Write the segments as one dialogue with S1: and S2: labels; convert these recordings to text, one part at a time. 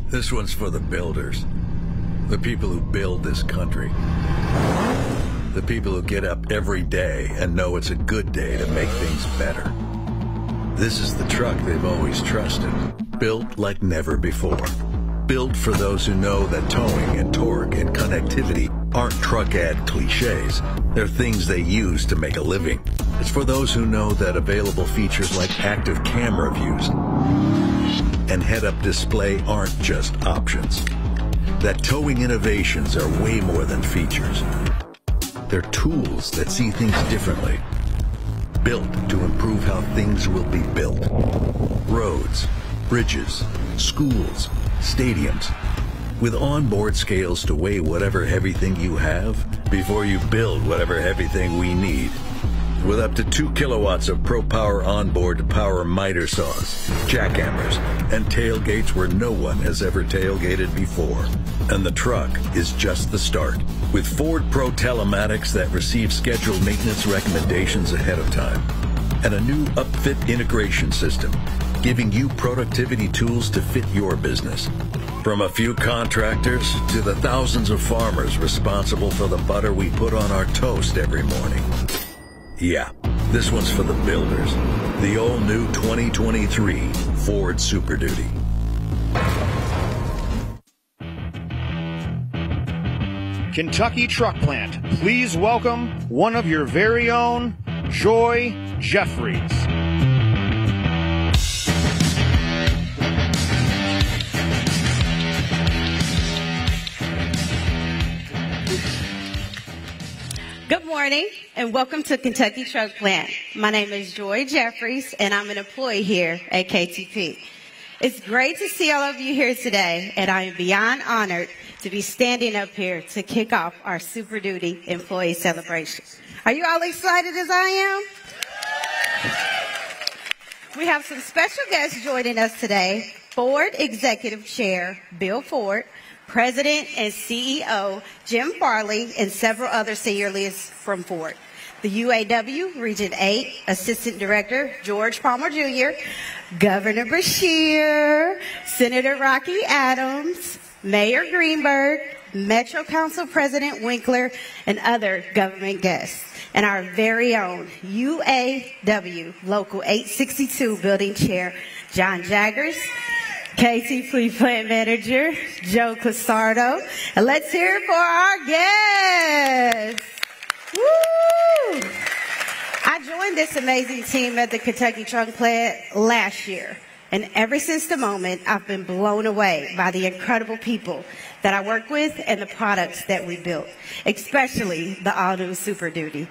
S1: This one's for the builders. The people who build this country. The people who get up every day and know it's a good day to make things better. This is the truck they've always trusted. Built like never before. Built for those who know that towing and torque and connectivity aren't truck ad cliches. They're things they use to make a living. It's for those who know that available features like active camera views and head-up display aren't just options. That towing innovations are way more than features. They're tools that see things differently. Built to improve how things will be built. Roads, bridges, schools, stadiums. With onboard scales to weigh whatever heavy thing you have before you build whatever heavy thing we need. With up to 2 kilowatts of ProPower onboard to power miter saws, jackhammers, and tailgates where no one has ever tailgated before. And the truck is just the start. With Ford Pro Telematics that receives scheduled maintenance recommendations ahead of time. And a new upfit integration system, giving you productivity tools to fit your business. From a few contractors to the thousands of farmers responsible for the butter we put on our toast every morning. Yeah, this one's for the builders. The all-new 2023 Ford Super Duty.
S2: Kentucky Truck Plant, please welcome one of your very own, Joy Jeffries.
S3: Good morning and welcome to Kentucky Truck Plant. My name is Joy Jeffries and I'm an employee here at KTP. It's great to see all of you here today and I am beyond honored to be standing up here to kick off our Super Duty employee celebration. Are you all excited as I am? We have some special guests joining us today. Ford Executive Chair Bill Ford, President and CEO Jim Farley, and several other senior leaders from Ford. The UAW Region 8 Assistant Director George Palmer Jr., Governor Beshear, Senator Rocky Adams, Mayor Greenberg, Metro Council President Winkler, and other government guests. And our very own UAW Local 862 Building Chair John Jaggers, KTP Plant Manager Joe Cosardo, and let's hear it for our guests. Woo! I joined this amazing team at the Kentucky Truck Plant last year, and ever since the moment, I've been blown away by the incredible people that I work with and the products that we built, especially the all-new Super Duty.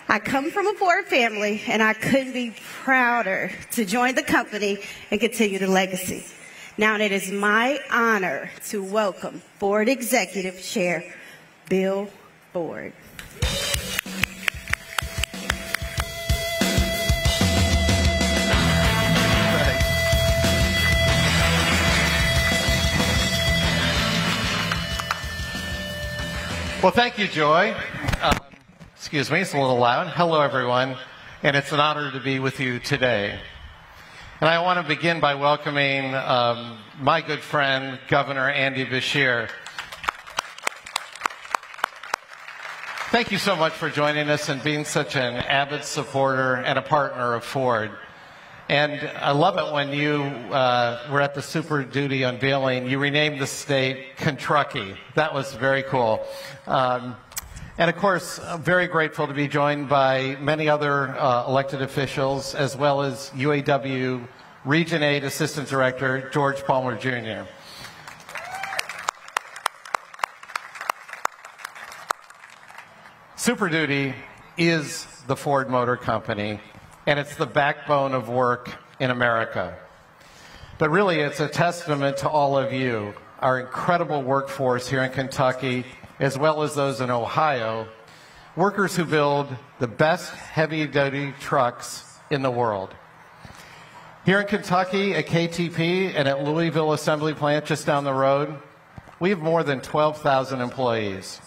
S3: I come from a Ford family, and I couldn't be prouder to join the company and continue the legacy. Now it is my honor to welcome Ford Executive Chair Bill Ford.
S4: Well, thank you, Joy. Excuse me, it's a little loud. Hello, everyone, and it's an honor to be with you today. And I want to begin by welcoming my good friend, Governor Andy Beshear. Thank you so much for joining us and being such an avid supporter and a partner of Ford. And I love it when you were at the Super Duty unveiling, you renamed the state Kentucky. That was very cool. And of course, I'm very grateful to be joined by many other elected officials, as well as UAW Region 8 Assistant Director George Palmer Jr. Super Duty is the Ford Motor Company, and it's the backbone of work in America. But really, it's a testament to all of you, our incredible workforce here in Kentucky, as well as those in Ohio, workers who build the best heavy-duty trucks in the world. Here in Kentucky at KTP and at Louisville Assembly Plant just down the road, we have more than 12,000 employees.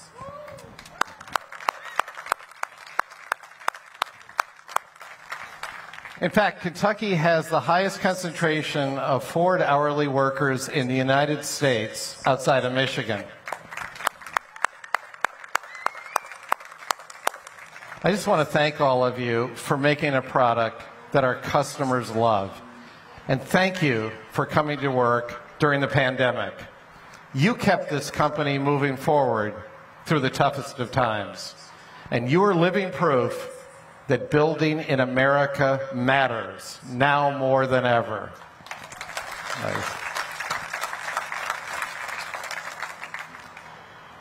S4: In fact, Kentucky has the highest concentration of Ford hourly workers in the United States outside of Michigan. I just want to thank all of you for making a product that our customers love. And thank you for coming to work during the pandemic. You kept this company moving forward through the toughest of times. And you are living proof that building in America matters now more than ever. Nice.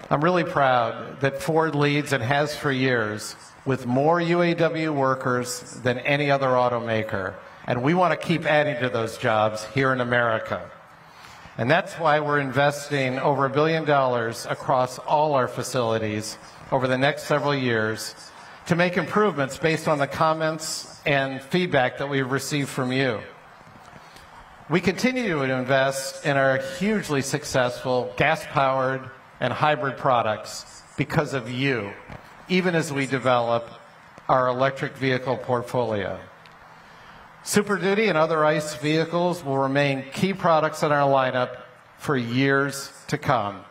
S4: I'm really proud that Ford leads and has for years with more UAW workers than any other automaker. And we want to keep adding to those jobs here in America. And that's why we're investing over $1 billion across all our facilities over the next several years to make improvements based on the comments and feedback that we've received from you. We continue to invest in our hugely successful gas-powered and hybrid products because of you, even as we develop our electric vehicle portfolio. Super Duty and other ICE vehicles will remain key products in our lineup for years to come.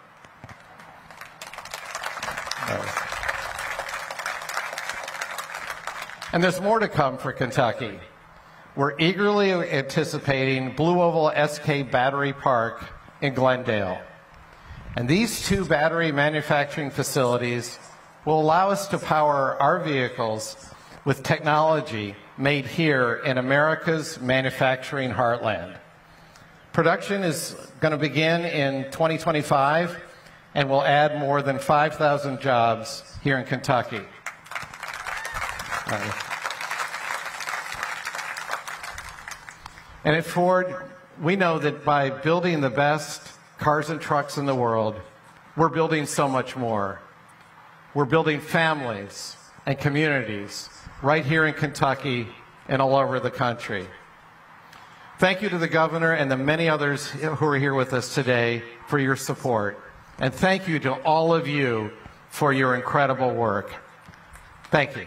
S4: And there's more to come for Kentucky. We're eagerly anticipating Blue Oval SK Battery Park in Glendale. And these two battery manufacturing facilities will allow us to power our vehicles with technology made here in America's manufacturing heartland. Production is going to begin in 2025 and will add more than 5,000 jobs here in Kentucky. And at Ford, we know that by building the best cars and trucks in the world, we're building so much more. We're building families and communities right here in Kentucky and all over the country. Thank you to the governor and the many others who are here with us today for your support. And thank you to all of you for your incredible work. Thank you.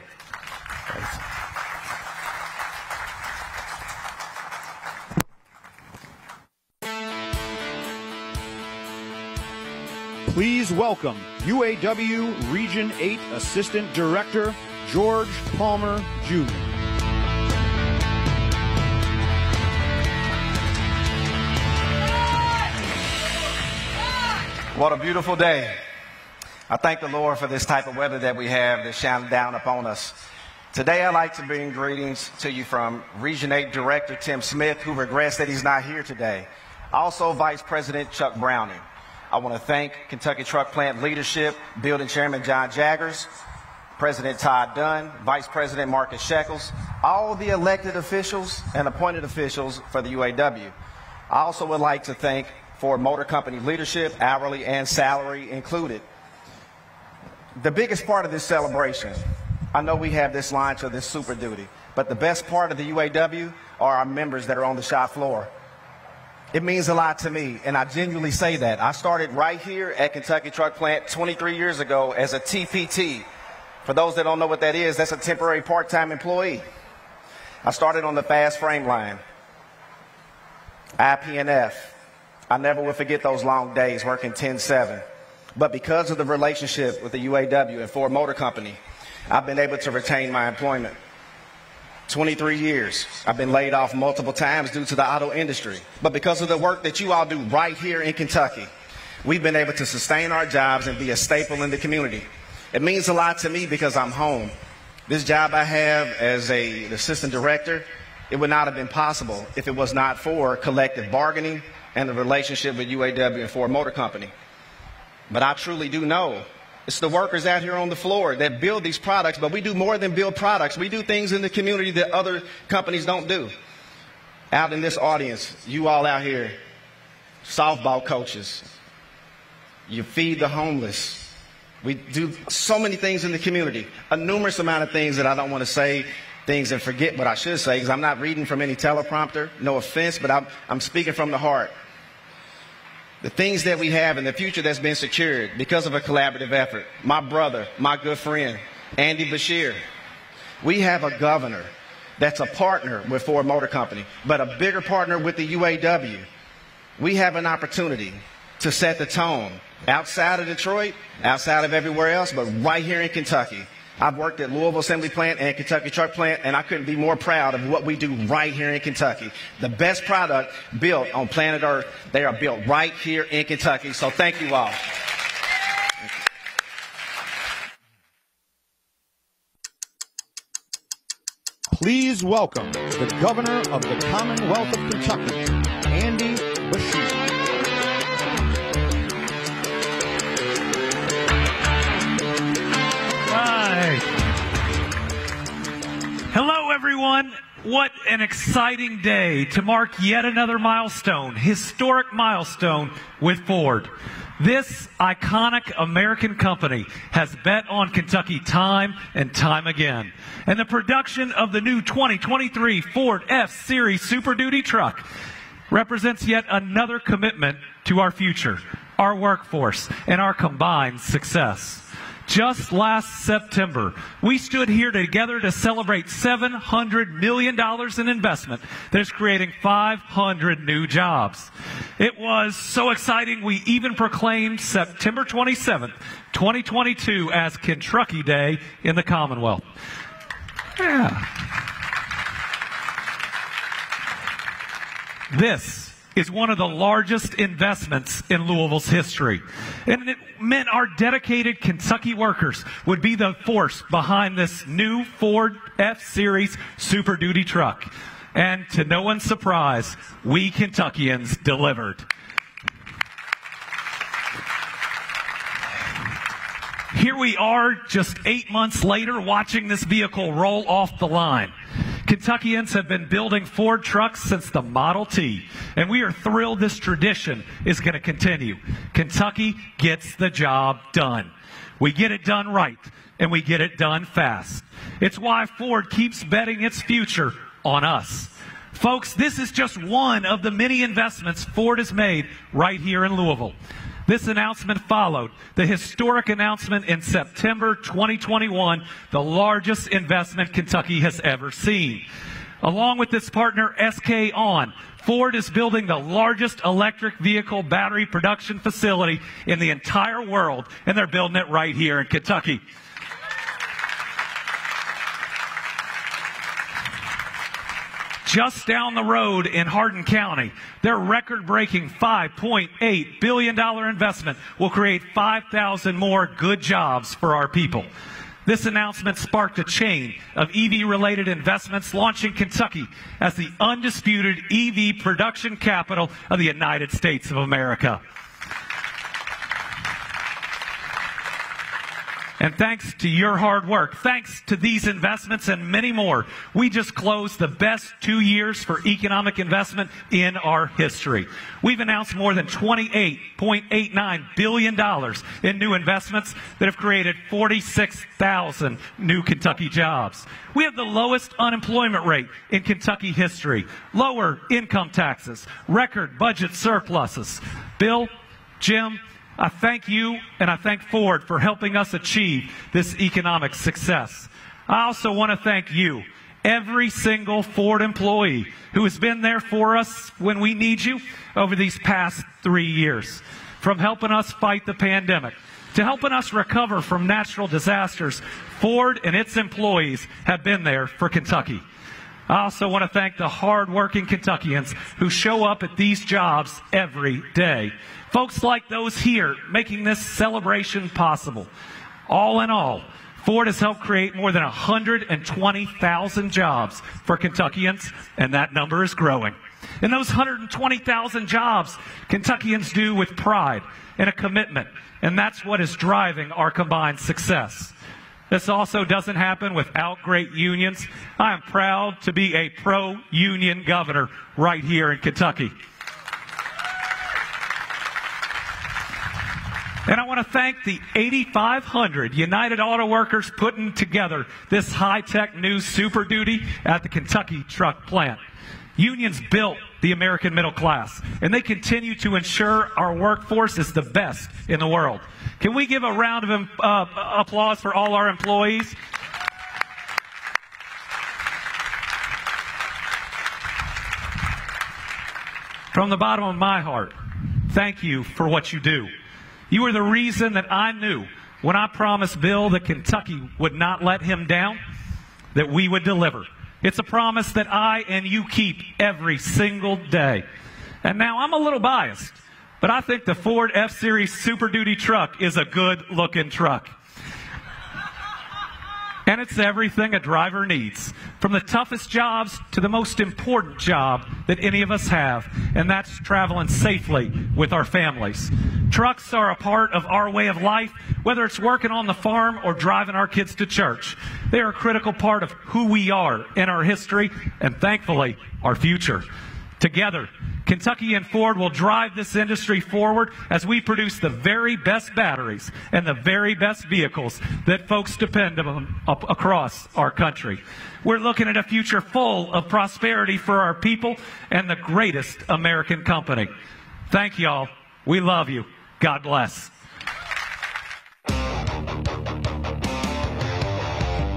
S2: Please welcome UAW Region 8 Assistant Director, George Palmer, Jr.
S5: What a beautiful day. I thank the Lord for this type of weather that we have that's shining down upon us. Today, I'd like to bring greetings to you from Region 8 Director Tim Smith, who regrets that he's not here today. Also, Vice President Chuck Browning. I want to thank Kentucky Truck Plant leadership, Building Chairman John Jaggers, President Todd Dunn, Vice President Marcus Shekels, all the elected officials and appointed officials for the UAW. I also would like to thank Ford Motor Company leadership, hourly and salary included. The biggest part of this celebration, I know we have this launch of this Super Duty, but the best part of the UAW are our members that are on the shop floor. It means a lot to me, and I genuinely say that. I started right here at Kentucky Truck Plant 23 years ago as a TPT. For those that don't know what that is, that's a temporary part-time employee. I started on the fast frame line, IPNF. I never will forget those long days working 10/7. But because of the relationship with the UAW and Ford Motor Company, I've been able to retain my employment. 23 years. I've been laid off multiple times due to the auto industry. But because of the work that you all do right here in Kentucky, we've been able to sustain our jobs and be a staple in the community. It means a lot to me because I'm home. This job I have as an assistant director, it would not have been possible if it was not for collective bargaining and the relationship with UAW and Ford Motor Company. But I truly do know it's the workers out here on the floor that build these products, but we do more than build products. We do things in the community that other companies don't do. Out in this audience, you all out here, softball coaches, you feed the homeless. We do so many things in the community, a numerous amount of things that I don't want to say things and forget what I should say because I'm not reading from any teleprompter. No offense, but I'm speaking from the heart. The things that we have in the future that's been secured because of a collaborative effort. My brother, my good friend, Andy Beshear. We have a governor that's a partner with Ford Motor Company, but a bigger partner with the UAW, we have an opportunity to set the tone outside of Detroit, outside of everywhere else, but right here in Kentucky. I've worked at Louisville Assembly Plant and Kentucky Truck Plant, and I couldn't be more proud of what we do right here in Kentucky. The best product built on planet Earth, they are built right here in Kentucky. So thank you all.
S2: Please welcome the Governor of the Commonwealth of Kentucky, Andy Beshear.
S6: Right. Hello, everyone. What an exciting day to mark yet another milestone, historic milestone with Ford. This iconic American company has bet on Kentucky time and time again. And the production of the new 2023 Ford F-Series Super Duty truck represents yet another commitment to our future, our workforce, and our combined success. Just last September, we stood here together to celebrate $700 million in investment that is creating 500 new jobs. It was so exciting, we even proclaimed September 27th, 2022 as Kentucky Day in the Commonwealth. Yeah. This is one of the largest investments in Louisville's history. And it meant our dedicated Kentucky workers would be the force behind this new Ford F-Series Super Duty truck. And to no one's surprise, we Kentuckians delivered. Here we are just 8 months later watching this vehicle roll off the line. Kentuckians have been building Ford trucks since the Model T, and we are thrilled this tradition is going to continue. Kentucky gets the job done. We get it done right, and we get it done fast. It's why Ford keeps betting its future on us. Folks, this is just one of the many investments Ford has made right here in Louisville. This announcement followed the historic announcement in September 2021, the largest investment Kentucky has ever seen. Along with its partner SK On, Ford is building the largest electric vehicle battery production facility in the entire world, and they're building it right here in Kentucky. Just down the road in Hardin County, their record-breaking $5.8 billion investment will create 5,000 more good jobs for our people. This announcement sparked a chain of EV-related investments, launching Kentucky as the undisputed EV production capital of the United States of America. And thanks to your hard work, thanks to these investments and many more, we just closed the best 2 years for economic investment in our history. We've announced more than $28.89 billion in new investments that have created 46,000 new Kentucky jobs. We have the lowest unemployment rate in Kentucky history, lower income taxes, record budget surpluses. Bill, Jim, I thank you and I thank Ford for helping us achieve this economic success. I also want to thank you, every single Ford employee who has been there for us when we need you over these past 3 years. From helping us fight the pandemic to helping us recover from natural disasters, Ford and its employees have been there for Kentucky. I also want to thank the hard-working Kentuckians who show up at these jobs every day. Folks like those here making this celebration possible. All in all, Ford has helped create more than 120,000 jobs for Kentuckians, and that number is growing. And those 120,000 jobs, Kentuckians do with pride and a commitment, and that's what is driving our combined success. This also doesn't happen without great unions. I am proud to be a pro-union governor right here in Kentucky. And I want to thank the 8,500 United Auto Workers putting together this high-tech new Super Duty at the Kentucky Truck Plant. Unions built the American middle class, and they continue to ensure our workforce is the best in the world. Can we give a round of applause for all our employees? from the bottom of my heart, thank you for what you do. You are the reason that I knew when I promised Bill that Kentucky would not let him down, that we would deliver. It's a promise that I and you keep every single day. And now I'm a little biased, but I think the Ford F-Series Super Duty truck is a good-looking truck. And it's everything a driver needs, from the toughest jobs to the most important job that any of us have, and that's traveling safely with our families. Trucks are a part of our way of life, whether it's working on the farm or driving our kids to church. They are a critical part of who we are in our history and, thankfully, our future. Together, Kentucky and Ford will drive this industry forward as we produce the very best batteries and the very best vehicles that folks depend on across our country. We're looking at a future full of prosperity for our people and the greatest American company. Thank y'all. We love you. God bless.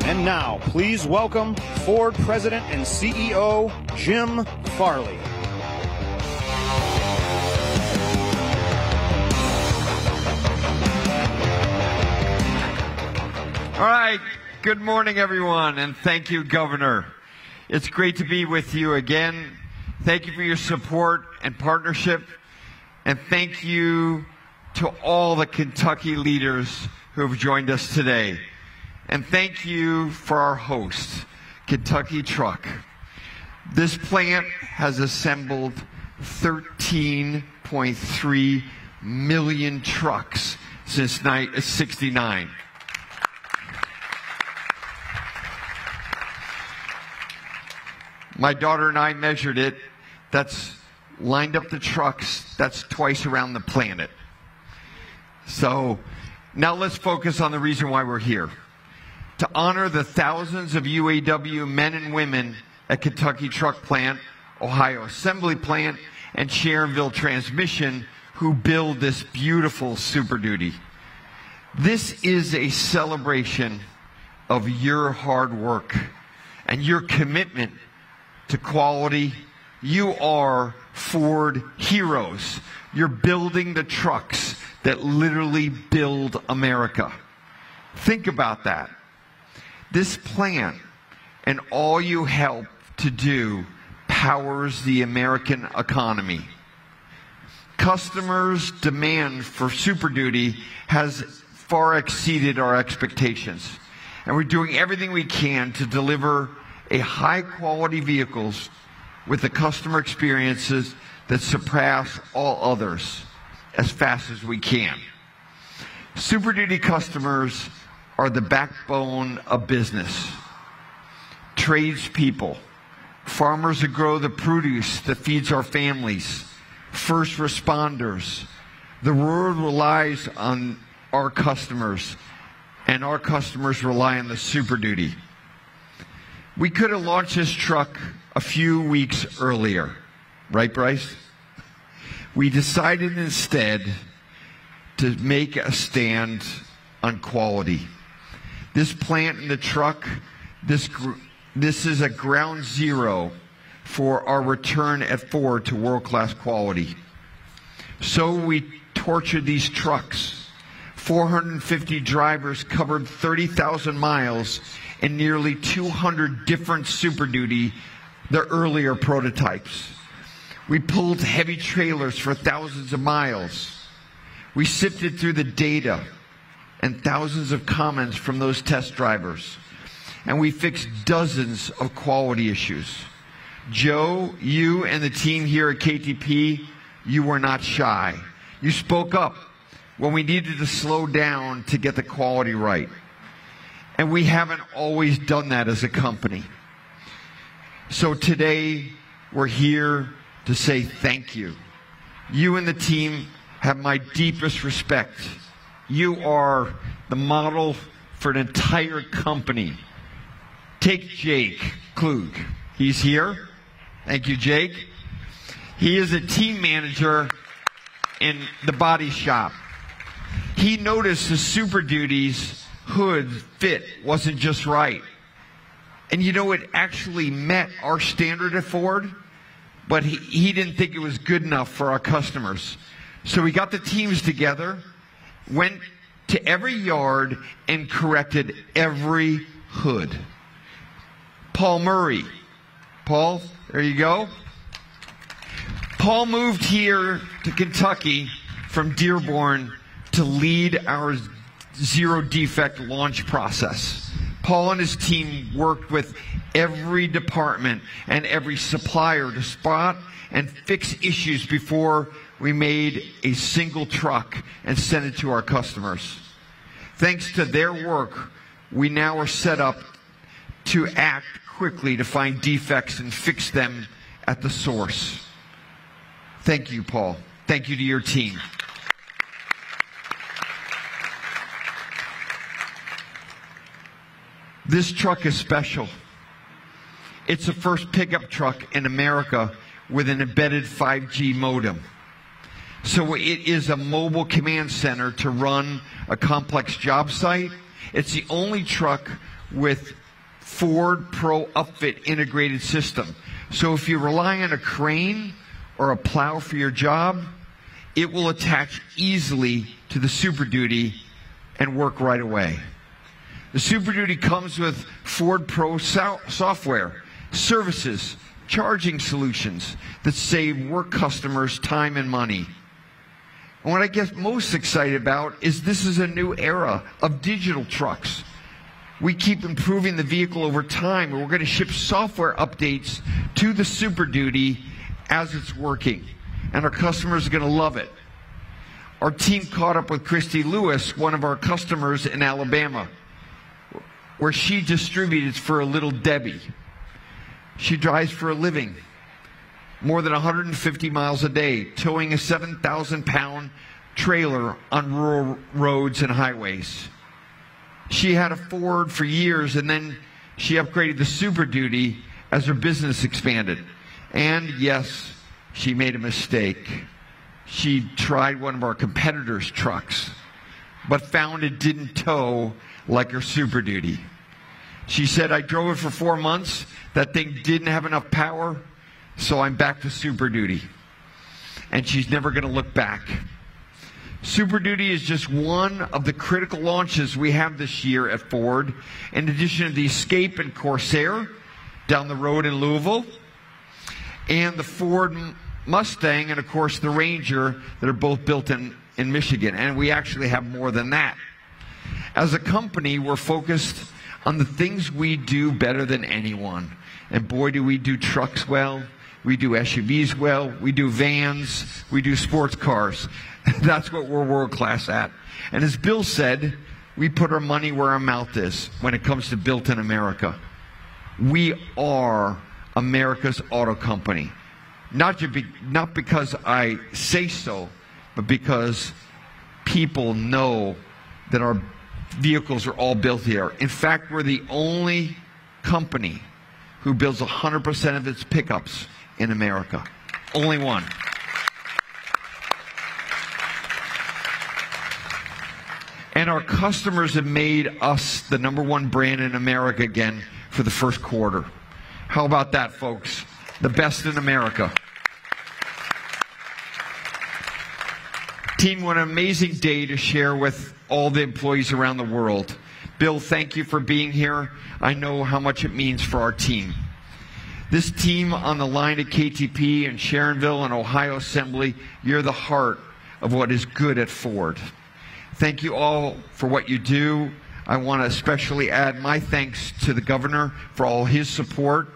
S2: And now, please welcome Ford President and CEO, Jim Farley.
S7: All right, good morning, everyone, and thank you, Governor. It's great to be with you again. Thank you for your support and partnership, and thank you to all the Kentucky leaders who have joined us today. And thank you for our host, Kentucky Truck. This plant has assembled 13.3 million trucks since '69. My daughter and I measured it. That's lined up the trucks. That's twice around the planet. So now let's focus on the reason why we're here. To honor the thousands of UAW men and women at Kentucky Truck Plant, Ohio Assembly Plant, and Sharonville Transmission who build this beautiful Super Duty. This is a celebration of your hard work and your commitment to quality. You are Ford heroes. You're building the trucks that literally build America. Think about that. This plant and all you help to do powers the American economy. Customers' demand for Super Duty has far exceeded our expectations, and we're doing everything we can to deliver a high-quality vehicles with the customer experiences that surpass all others as fast as we can. Super Duty customers are the backbone of business. Tradespeople, farmers that grow the produce that feeds our families, first responders. The world relies on our customers, and our customers rely on the Super Duty. We could have launched this truck a few weeks earlier, right, Bryce? We decided instead to make a stand on quality. This plant and the truck, this is a ground zero for our return at Ford to world-class quality. So we tortured these trucks. 450 drivers covered 30,000 miles and nearly 200 different Super Duty, the earlier prototypes. We pulled heavy trailers for thousands of miles. We sifted through the data and thousands of comments from those test drivers. And we fixed dozens of quality issues. Joe, you and the team here at KTP, you were not shy. You spoke up when we needed to slow down to get the quality right. And we haven't always done that as a company. So today, we're here to say thank you. You and the team have my deepest respect. You are the model for an entire company. Take Jake Klug. He's here. Thank you, Jake. He is a team manager in the body shop. He noticed the Super Duty's hood fit wasn't just right. And you know, it actually met our standard at Ford. but he didn't think it was good enough for our customers. So we got the teams together, went to every yard, and corrected every hood. Paul Murray. Paul, there you go. Paul moved here to Kentucky from Dearborn to lead our zero defect launch process. Paul and his team worked with every department and every supplier to spot and fix issues before we made a single truck and sent it to our customers. Thanks to their work, we now are set up to act quickly to find defects and fix them at the source. Thank you, Paul. Thank you to your team. This truck is special. It's the first pickup truck in America with an embedded 5G modem. So it is a mobile command center to run a complex job site. It's the only truck with Ford Pro Upfit integrated system. So if you rely on a crane or a plow for your job, it will attach easily to the Super Duty and work right away. The Super Duty comes with Ford Pro software, services, charging solutions that save work customers time and money. And what I get most excited about is this is a new era of digital trucks. We keep improving the vehicle over time, and we're going to ship software updates to the Super Duty as it's working, and our customers are going to love it. Our team caught up with Christy Lewis, one of our customers in Alabama, where she distributes for a Little Debbie. She drives for a living, more than 150 miles a day, towing a 7,000-pound trailer on rural roads and highways. She had a Ford for years, and then she upgraded the Super Duty as her business expanded. And yes, she made a mistake. She tried one of our competitors' trucks, but found it didn't tow like her Super Duty. She said, I drove it for 4 months. That thing didn't have enough power, so I'm back to Super Duty. And she's never going to look back. Super Duty is just one of the critical launches we have this year at Ford, in addition to the Escape and Corsair down the road in Louisville, and the Ford Mustang, and of course the Ranger, that are both built in Michigan. And we actually have more than that. As a company, we're focused on the things we do better than anyone. And boy, do we do trucks well. We do SUVs well. We do vans. We do sports cars. That's what we're world class at. And as Bill said, we put our money where our mouth is when it comes to Built in America. We are America's auto company. Not because I say so, but because people know that our vehicles are all built here. In fact, we're the only company who builds 100% of its pickups in America. Only one. And our customers have made us the #1 brand in America again for the first quarter. How about that, folks? The best in America. Team, what an amazing day to share with all the employees around the world. Bill, thank you for being here. I know how much it means for our team. This team on the line at KTP and Sharonville and Ohio Assembly, you're the heart of what is good at Ford. Thank you all for what you do. I want to especially add my thanks to the governor for all his support,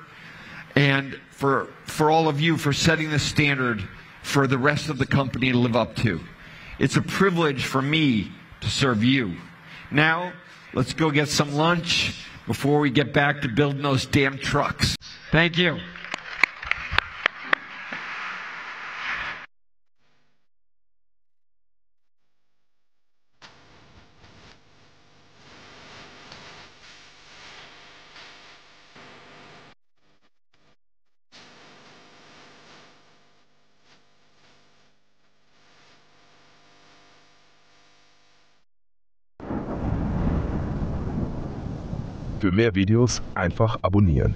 S7: and for all of you for setting the standard for the rest of the company to live up to. It's a privilege for me to serve you. Now, let's go get some lunch before we get back to building those damn trucks. Thank you.
S8: Für mehr Videos einfach abonnieren.